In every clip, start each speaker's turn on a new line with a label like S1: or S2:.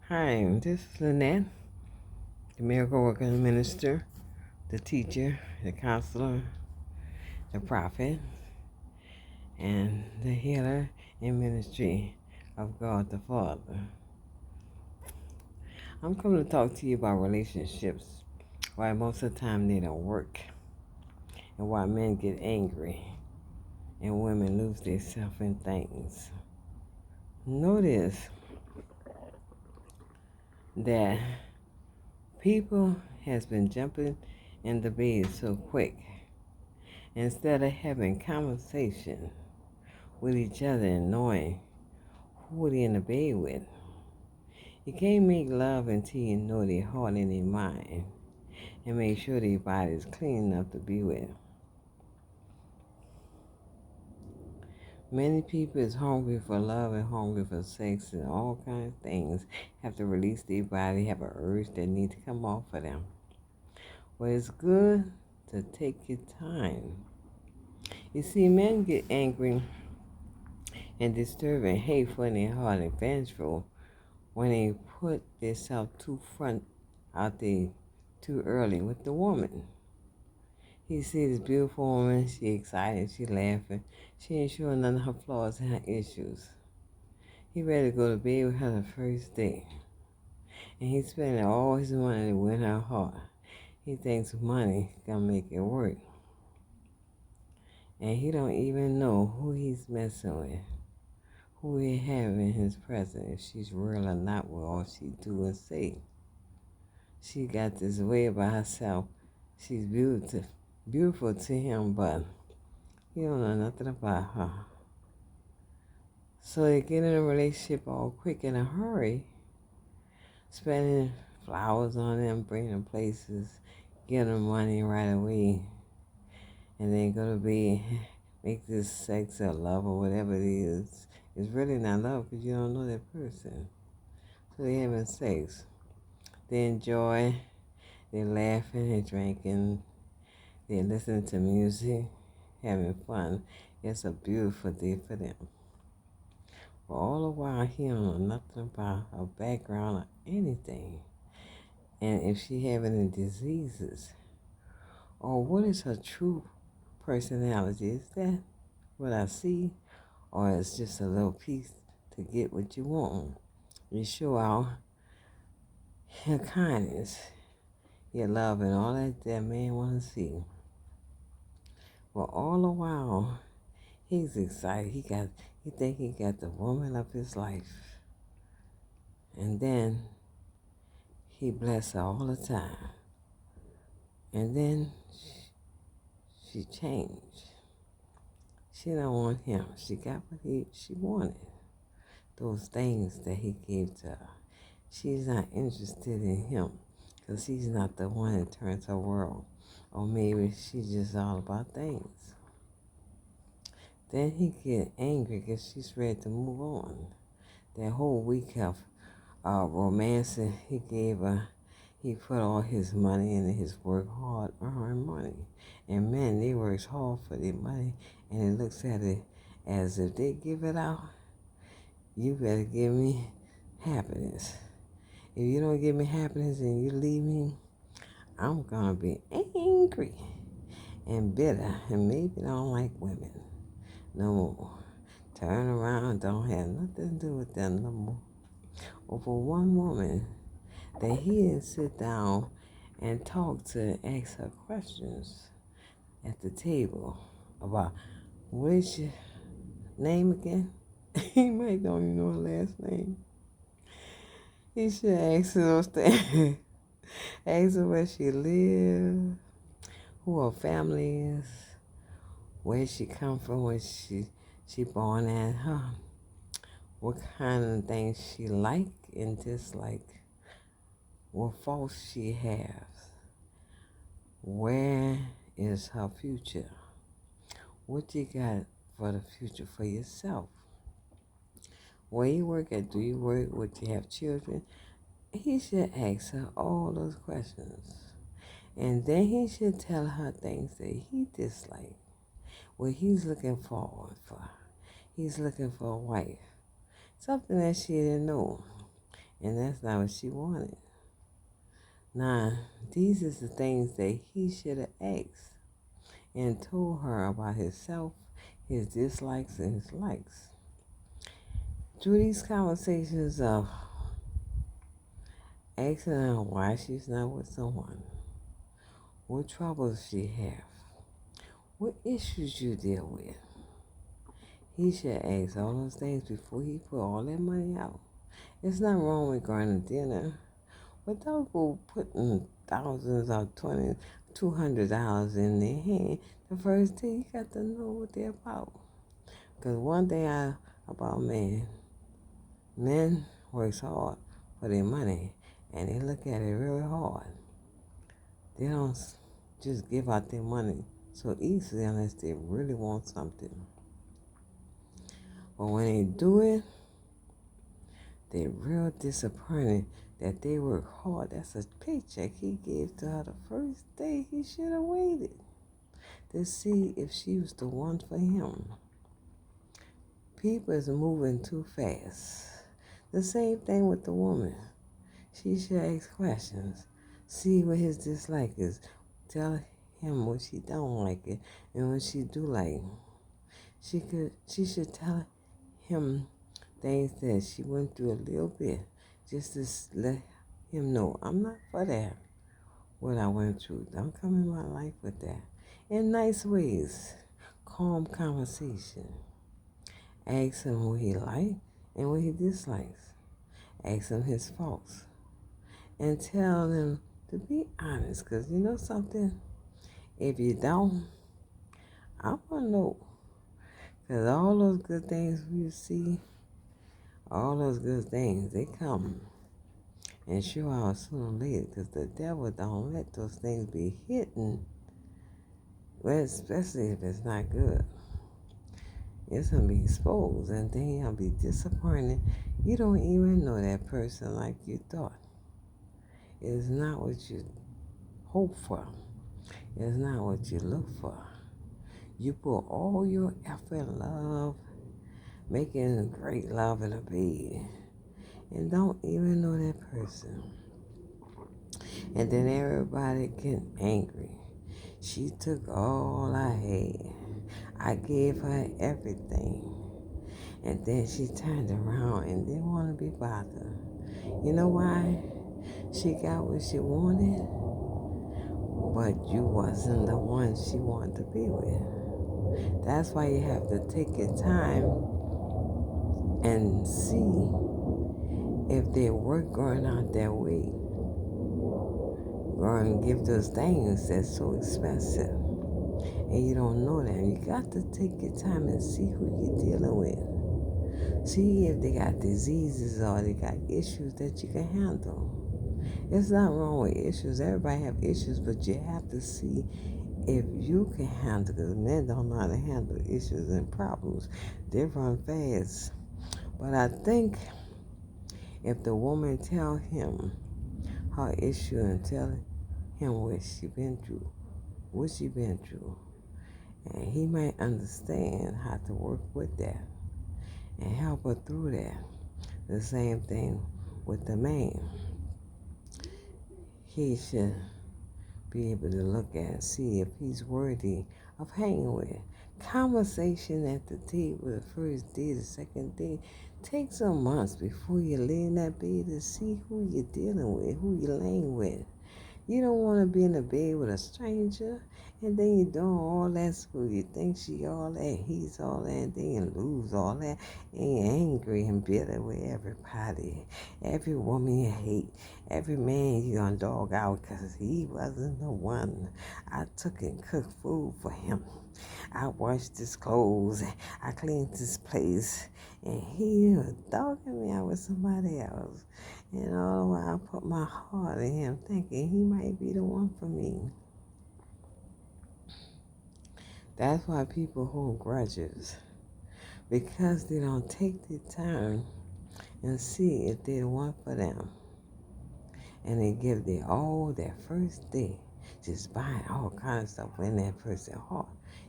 S1: Hi, this is Lynette, the miracle worker minister, the teacher, the counselor, the prophet, and the healer in ministry of God the Father. I'm coming to talk to you about relationships, why most of the time they don't work, and why men get angry and women lose their self in things. Notice that people has been jumping in the bed so quick instead of having conversation with each other and knowing who they're in the bed with. You can't make love until you know their heart and their mind and make sure their body is clean enough to be with. Many people is hungry for love and hungry for sex and all kinds of things. Have to release their body, have an urge that need to come off of them. Well, it's good to take your time. You see, men get angry and disturbed and hateful in their heart and vengeful when they put themselves too front out there too early with the woman. He see this beautiful woman, she excited, she laughing. She ain't showing none of her flaws and her issues. He ready to go to bed with her the first day. And he's spending all his money to win her heart. He thinks money gonna make it work. And he don't even know who he's messing with, who he have in his presence, if she's real or not with all she do and say. She got this way about herself. She's beautiful to him, but he don't know nothing about her. So they get in a relationship all quick in a hurry, spending flowers on them, bringing them places, giving them money right away, and then go to bed, make this sex or love or whatever it is. It's really not love because you don't know that person. So they having sex. They enjoy, they're laughing, they're drinking, they're listening to music, having fun. It's a beautiful day for them. But all the while, he don't know nothing about her background or anything. And if she have any diseases, or what is her true personality? Is that what I see? Or it's just a little piece to get what you want? You show out your kindness, your love, and all that man want to see. But all the while, he's excited. He think he got the woman of his life. And then he bless her all the time. And then she changed. She don't want him. She got what she wanted. Those things that he gave to her. She's not interested in him because he's not the one that turns her world. Or maybe she's just all about things. Then he get angry because she's ready to move on. That whole week of romancing he gave her, he put all his money into his work hard, earned money. And men, they work hard for their money, and it looks at it as if they give it out, you better give me happiness. If you don't give me happiness and you leave me, I'm gonna be angry and bitter and maybe don't like women no more. Turn around, don't have nothing to do with them no more. Over one woman that he didn't sit down and talk to, ask her questions at the table about what is your name again? He might don't even know her last name. He should ask her those things. Ask her where she lives, who her family is, where she come from, where she born at, what kind of things she like and dislike, what faults she has, where is her future, what you got for the future for yourself, where you work at, do you work, would you have children? He should ask her all those questions. And then he should tell her things that he dislikes, what he's looking forward for. He's looking for a wife, something that she didn't know. And that's not what she wanted. Now, these is the things that he should have asked and told her about himself, his dislikes and his likes. Through these conversations of asking her why she's not with someone, what troubles she have, what issues you deal with, he should ask all those things before he put all that money out. It's not wrong with going to dinner, but don't go putting thousands or $200 in their hand. The first day you got to know what they're about. Because one thing about men works hard for their money, and they look at it really hard. They don't just give out their money so easily unless they really want something. But when they do it, they're real disappointed that they work hard. That's a paycheck he gave to her the first day. He should have waited to see if she was the one for him. People is moving too fast. The same thing with the woman. She should ask questions. See what his dislike is. Tell him what she don't like it and what she do like. She should tell him things that she went through a little bit just to let him know I'm not for that. What I went through. Don't come in my life with that. In nice ways. Calm conversation. Ask him what he likes and what he dislikes. Ask him his faults. And tell him to be honest. Because you know something? If you don't, I want to know. Because all those good things you see, all those good things, they come and show out sooner or later. Because the devil don't let those things be hidden. Well, especially if it's not good. It's going to be exposed, and then you'll be disappointed. You don't even know that person like you thought. It's not what you hope for. It's not what you look for. You put all your effort and love, making great love in a bed, and don't even know that person. And then everybody get angry. She took all I had. I gave her everything. And then she turned around and didn't want to be bothered. You know why? She got what she wanted, but you wasn't the one she wanted to be with. That's why you have to take your time and see if their work going out that way. Go and give those things that's so expensive. And you don't know that. You got to take your time and see who you're dealing with. See if they got diseases or they got issues that you can handle. It's not wrong with issues. Everybody have issues, but you have to see if you can handle it. Because men don't know how to handle issues and problems. They run fast. But I think if the woman tell him her issue and tell him what she been through, and he might understand how to work with that and help her through that. The same thing with the man. He should be able to look at and see if he's worthy of hanging with. Conversation at the table, the first day, the second day, take some months before you lay in that bed to see who you're dealing with, who you're laying with. You don't want to be in a bed with a stranger, and then you're doing all that school. You think she all that, he's all that, and then you lose all that, and you're angry and bitter with everybody. Every woman you hate, every man you're going to dog out because he wasn't the one. I took and cooked food for him. I washed his clothes. I cleaned his place. And he was dogging me out with somebody else. And all the while I put my heart in him thinking he might be the one for me. That's why people hold grudges. Because they don't take the time and see if they're the one for them. And they give their all that first day. Just buying all kinds of stuff in that person's heart.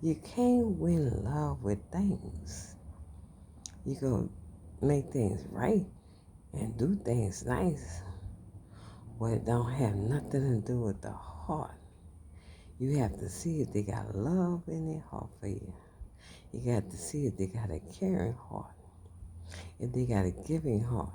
S1: You can't win love with things. You go make things right. and do things nice, but it don't have nothing to do with the heart. You have to see if they got love in their heart for you. You got to see if they got a caring heart, if they got a giving heart,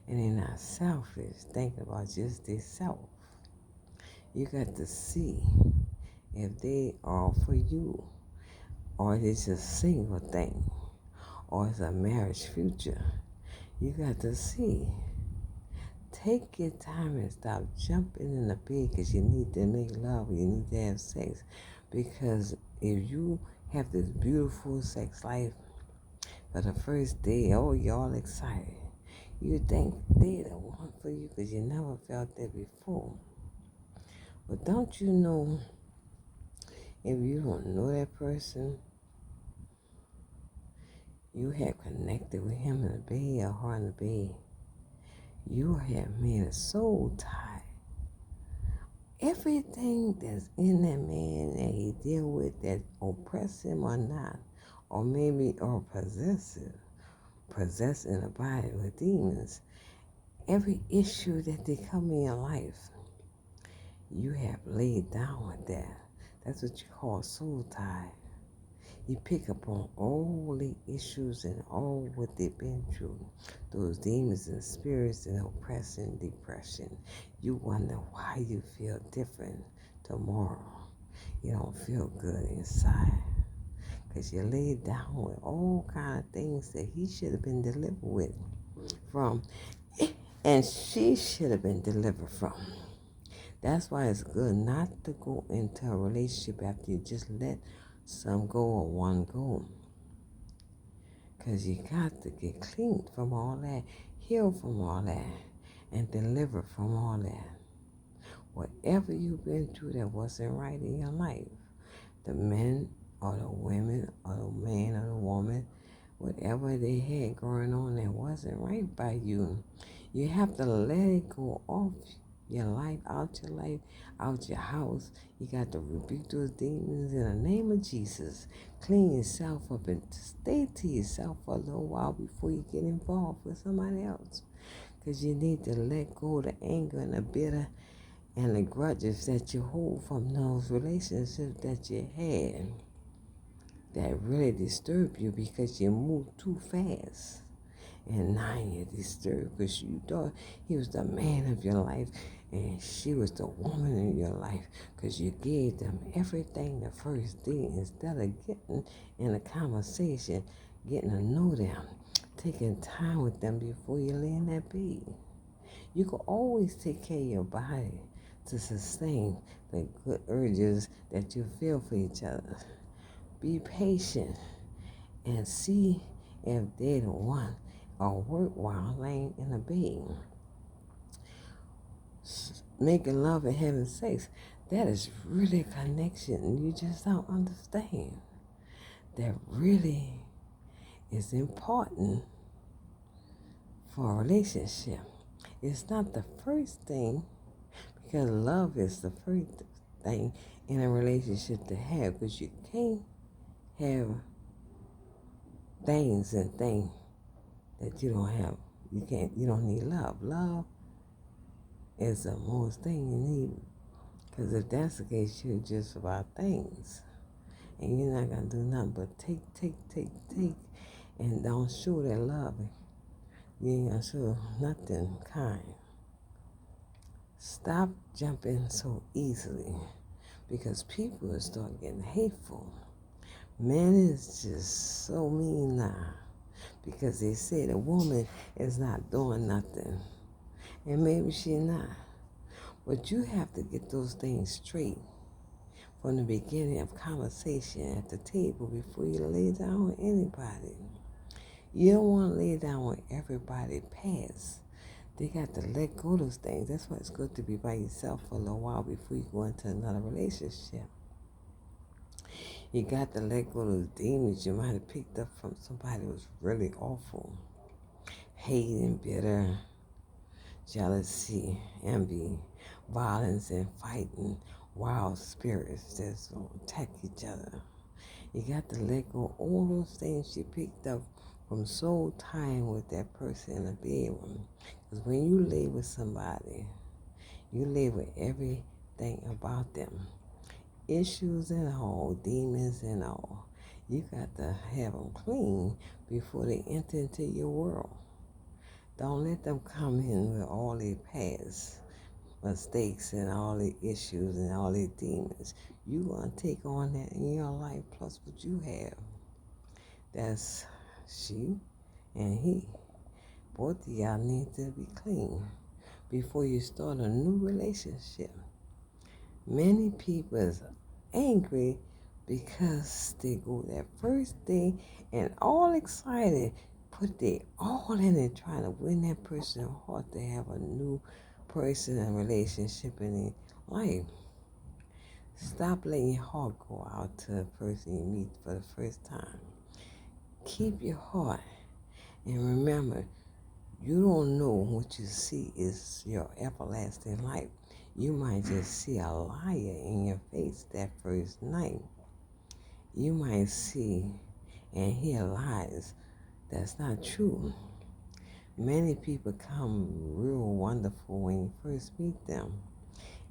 S1: and they're not selfish, thinking about just themselves. You got to see if they are for you, or it's a single thing, or it's a marriage future. You got to see. Take your time and stop jumping in the bed because you need to make love, you need to have sex. Because if you have this beautiful sex life for the first day, oh, you're all excited. You think they're the one for you because you never felt that before. But don't you know, if you don't know that person, you have connected with him in the bed or her in the bed, you have made a soul tie. Everything that's in that man that he deal with that oppress him or not, or maybe or possessed in the body with demons, every issue that they come in your life, you have laid down with that. That's what you call soul tie. You pick up on all the issues and all what they've been through. Those demons and spirits and oppression, depression. You wonder why you feel different tomorrow. You don't feel good inside. Because you laid down with all kind of things that he should have been delivered with from. And she should have been delivered from. That's why it's good not to go into a relationship after you just let some go or one go. Because you got to get clean from all that, heal from all that, and deliver from all that. Whatever you've been through that wasn't right in your life, the men or the women or the man or the woman, whatever they had going on that wasn't right by you, you have to let it go off your life, out your house. You got to rebuke those demons in the name of Jesus. Clean yourself up and stay to yourself for a little while before you get involved with somebody else. Because you need to let go of the anger and the bitter and the grudges that you hold from those relationships that you had that really disturb you because you moved too fast. And now you're disturbed because you thought he was the man of your life and she was the woman in your life because you gave them everything the first day instead of getting in a conversation, getting to know them, taking time with them before you lay in that bed. You can always take care of your body to sustain the good urges that you feel for each other. Be patient and see if they're the one or work while laying in a bed. Making love and having sex, that is really a connection you just don't understand. That really is important for a relationship. It's not the first thing, because love is the first thing in a relationship to have, because you can't have things that you don't have. You don't need love. Love is the most thing you need. Because if that's the case, you're just about things. And you're not going to do nothing but take, and don't show that love. You ain't going to show nothing kind. Stop jumping so easily, because people will start getting hateful. Men is just so mean now, because they say the woman is not doing nothing. And maybe she's not. But you have to get those things straight from the beginning of conversation at the table before you lay down with anybody. You don't want to lay down with everybody past. They got to let go of those things. That's why it's good to be by yourself for a little while before you go into another relationship. You got to let go of those demons you might have picked up from somebody who was really awful. Hate and bitter, jealousy, envy, violence and fighting, wild spirits that's going to attack each other. You got to let go of all those things you picked up from soul tying with that person in the bedroom. Because when you lay with somebody, you lay with everything about them. Issues and all, demons and all. You got to have them clean before they enter into your world. Don't let them come in with all their past mistakes and all the issues and all the demons. You gonna take on that in your life plus what you have. That's she and he. Both of y'all need to be clean before you start a new relationship. Many people is angry because they go that first day and all excited, put their all in it trying to win that person's heart to have a new person and relationship in their life. Stop letting your heart go out to a person you meet for the first time. Keep your heart and remember, you don't know what you see is your everlasting life. You might just see a liar in your face that first night. You might see and hear lies that's not true. Many people come real wonderful when you first meet them.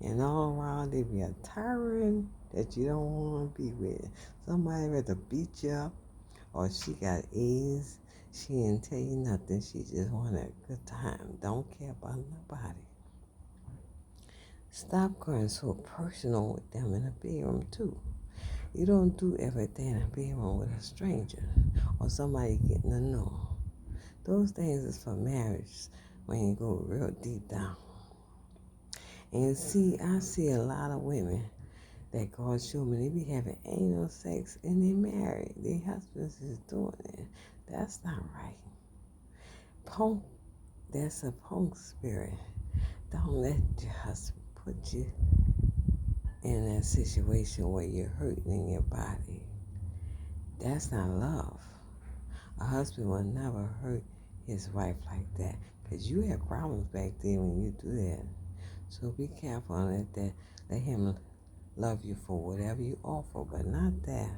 S1: And all around they be a tyrant that you don't want to be with. Somebody rather beat you up or she got A's. She didn't tell you nothing. She just wanted a good time. Don't care about nobody. Stop going so personal with them in the bedroom too. You don't do everything in the bedroom with a stranger or somebody getting to know. Those things is for marriage when you go real deep down. And see, I see a lot of women that God showed me, they be having anal sex and they married. Their husbands is doing it. That's not right. Punk, that's a punk spirit. Don't let your husband put you in that situation where you're hurting in your body. That's not love. A husband will never hurt his wife like that because you have problems back there when you do that. So be careful and let him love you for whatever you offer, but not that.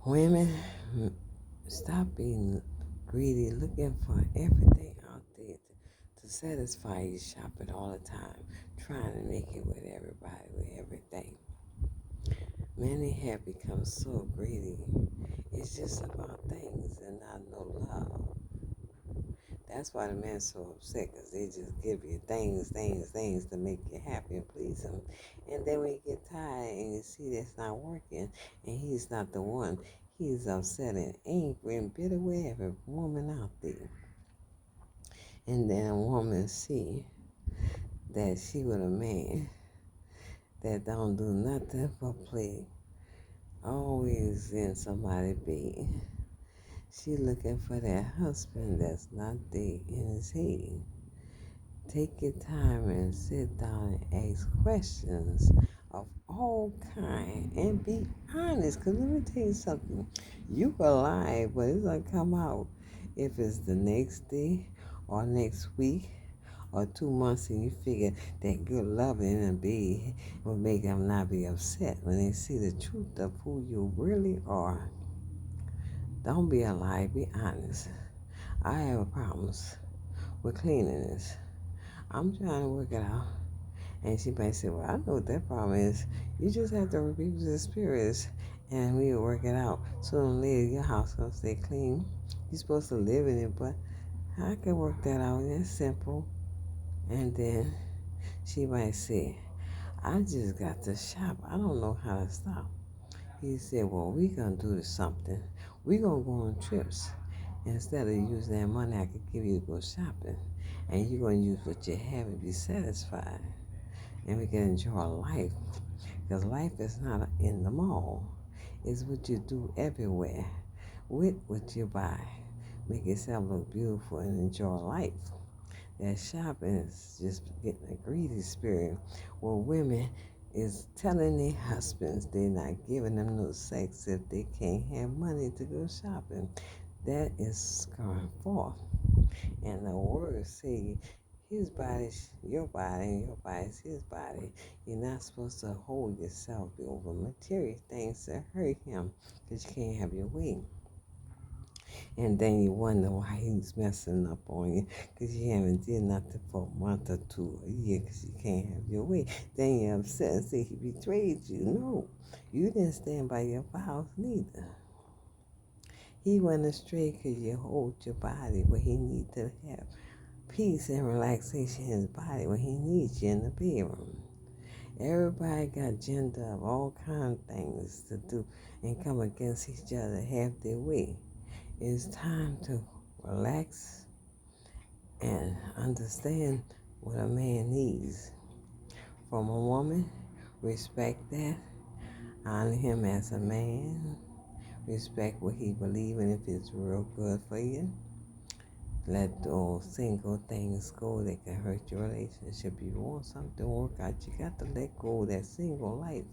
S1: Women, stop being greedy, looking for everything out there to satisfy you, shopping all the time, trying to make it with everybody, with everything. Many have become so greedy. It's just about things and not no love. That's why the man's so upset, because they just give you things to make you happy and please him. And then when you get tired and you see that's not working and he's not the one, he's upset and angry and bitter with every woman out there. And then a woman see that she with a man that don't do nothing but play, always in somebody's bed. She looking for that husband that's not there in his head. Take your time and sit down and ask questions of all kind and be honest. Because let me tell you something. You can lie, but it's going to come out if it's the next day or next week or 2 months and you figure that good loving in a bed will make them not be upset when they see the truth of who you really are. Don't be a lie, be honest. I have problems with cleanliness. I'm trying to work it out. And she might say, well, I know what that problem is. You just have to rebuke the spirits and we'll work it out. Sooner or later, your house going to stay clean. You're supposed to live in it, but I can work that out. It's simple. And then she might say, I just got to shop. I don't know how to stop. He said, well, we going to do something. We going to go on trips. Instead of using that money I could give you to go shopping. And you're going to use what you have and be satisfied. And we can enjoy life. Because life is not in the mall. It's what you do everywhere with what you buy. Make yourself look beautiful and enjoy life. That shopping is just getting a greedy spirit where women is telling their husbands they're not giving them no sex if they can't have money to go shopping. That is going forth. And the words say his body is your body and your body is his body. You're not supposed to hold yourself over material things that hurt him because you can't have your way. And then you wonder why he's messing up on you because you haven't did nothing for a month or two, a year because you can't have your way. Then you're upset and say he betrayed you. No, you didn't stand by your vows neither. He went astray because you hold your body where he needs to have peace and relaxation in his body when he needs you in the bedroom. Everybody got agenda of all kind of things to do and come against each other, have their way. It's time to relax and understand what a man needs from a woman. Respect that. Honor him as a man. Respect what he believes in if it's real good for you. Let those single things go that can hurt your relationship. You want something to work out, you got to let go of that single life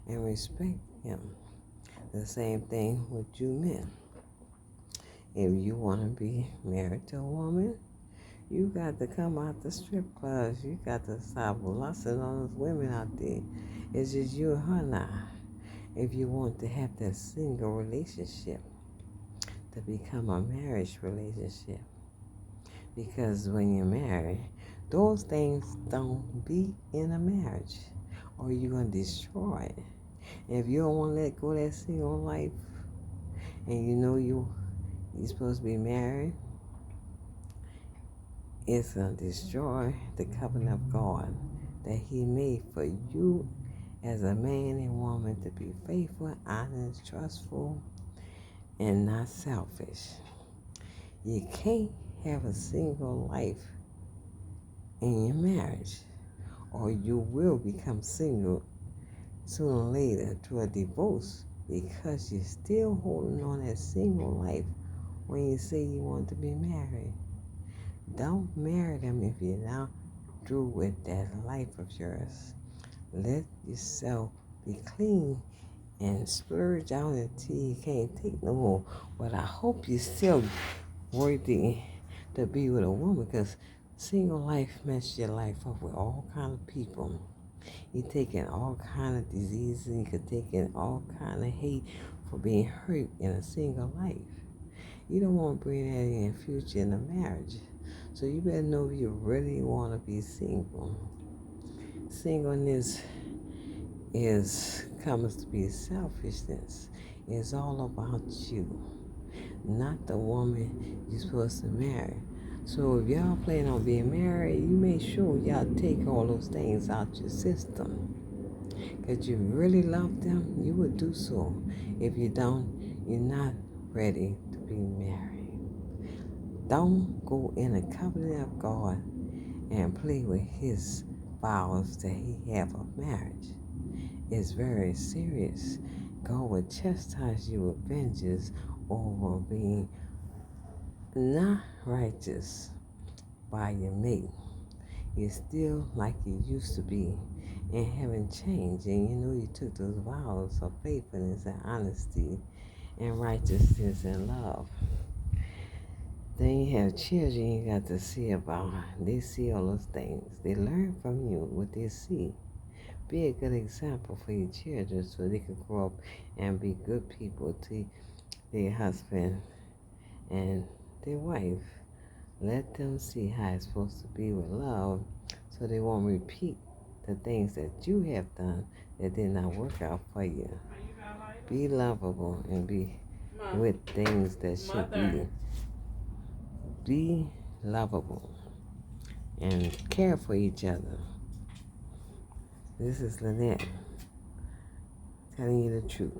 S1: and respect him. The same thing with you men. If you want to be married to a woman, you got to come out the strip clubs. You got to stop lusting on those women out there. It's just you and her now. If you want to have that single relationship to become a marriage relationship. Because when you're married, those things don't be in a marriage or you're going to destroy it. And if you don't want to let go of that single life and you know you're supposed to be married, it's going to destroy the covenant of God that he made for you as a man and woman to be faithful, honest, trustful, and not selfish. You can't have a single life in your marriage, or you will become single sooner or later through a divorce because you're still holding on that single life when you say you want to be married. Don't marry them if you're not through with that life of yours. Let yourself be clean and splurge out until you can't take no more. But I hope you're still worthy to be with a woman because single life messes your life up with all kind of people. You're taking all kind of diseases and you're taking all kind of hate for being hurt in a single life. You don't want to bring that in the future in a marriage. So you better know if you really want to be single. Singleness comes to be selfishness. It's all about you, not the woman you're supposed to marry. So if y'all plan on being married, you make sure y'all take all those things out your system. Because you really love them, you would do so. If you don't, you're not ready to be married. Don't go in the covenant of God and play with his vows that he have of marriage. It's very serious. God will chastise you with vengeance over being not righteous by your mate. You're still like you used to be and haven't changed. And you know you took those vows of faithfulness and honesty and righteousness and love. Then you have children you got to see about. They see all those things. They learn from you what they see. Be a good example for your children so they can grow up and be good people to their husband and their wife. Let them see how it's supposed to be with love so they won't repeat the things that you have done that did not work out for you. Be lovable and be with things that should be. Be lovable and care for each other. This is Lynette telling you the truth.